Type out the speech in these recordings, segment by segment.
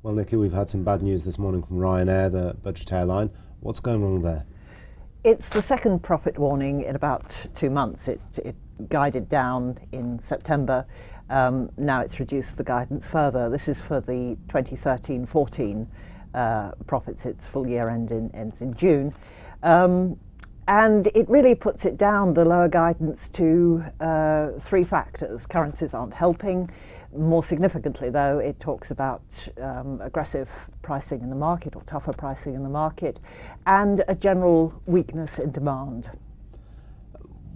Well, Nikki, we've had some bad news this morning from Ryanair, the budget airline. What's going wrong there? It's the second profit warning in about 2 months. It guided down in September. Now it's reduced the guidance further. This is for the 2013-14 profits. Its full year ends in June. And it really puts it down, the lower guidance, to 3 factors. Currencies aren't helping. More significantly, though, it talks about aggressive pricing in the market, or tougher pricing in the market, and a general weakness in demand.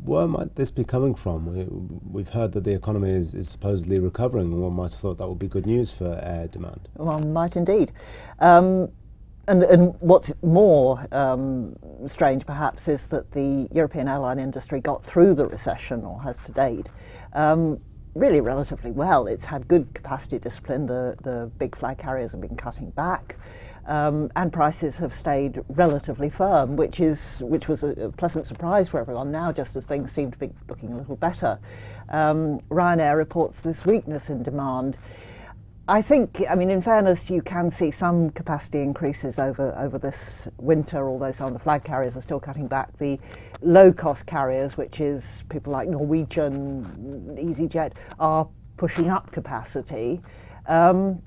Where might this be coming from? We've heard that the economy is supposedly recovering, and one might have thought that would be good news for air demand. One might indeed. And what's more strange, perhaps, is that the European airline industry got through the recession, or has to date, really relatively well. It's had good capacity discipline. The big flag carriers have been cutting back, and prices have stayed relatively firm, which was a pleasant surprise for everyone now, just as things seem to be looking a little better. Ryanair reports this weakness in demand. I think, in fairness, you can see some capacity increases over this winter, although some of the flag carriers are still cutting back. The low-cost carriers, which is people like Norwegian, EasyJet, are pushing up capacity. And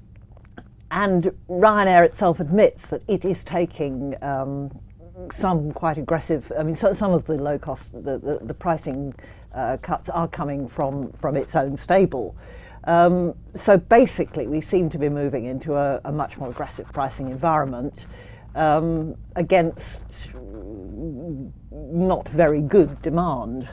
Ryanair itself admits that it is taking some quite aggressive, some of the low-cost, the pricing cuts are coming from its own stable. So basically, we seem to be moving into a much more aggressive pricing environment against not very good demand.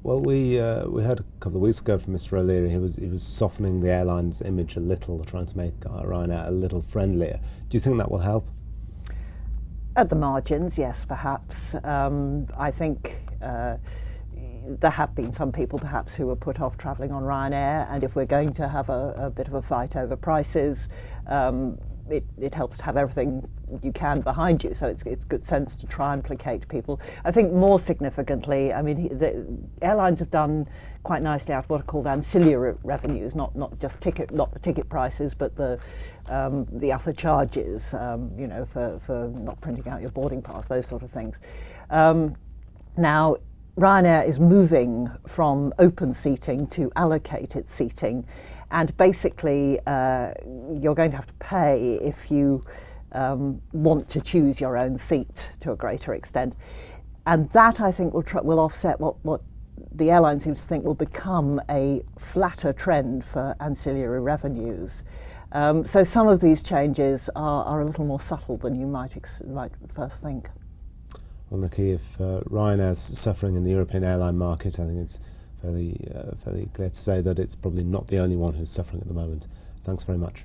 Well, we heard a couple of weeks ago from Mr. O'Leary. He was softening the airline's image a little, trying to make Ryanair a little friendlier. Do you think that will help? At the margins, yes, perhaps. I think there have been some people perhaps who were put off travelling on Ryanair, and if we're going to have a bit of a fight over prices, it helps to have everything you can behind you, so it's good sense to try and placate people. I think more significantly, the airlines have done quite nicely out of what are called ancillary revenues, not the ticket prices, but the other charges, for not printing out your boarding pass, those sort of things. Now, Ryanair is moving from open seating to allocated seating, and basically you're going to have to pay if you want to choose your own seat to a greater extent, and that, I think, will offset what the airline seems to think will become a flatter trend for ancillary revenues. So some of these changes are a little more subtle than you might first think. Well, Nikki, if Ryanair's suffering in the European airline market, I think it's fairly clear to say that it's probably not the only one who's suffering at the moment. Thanks very much.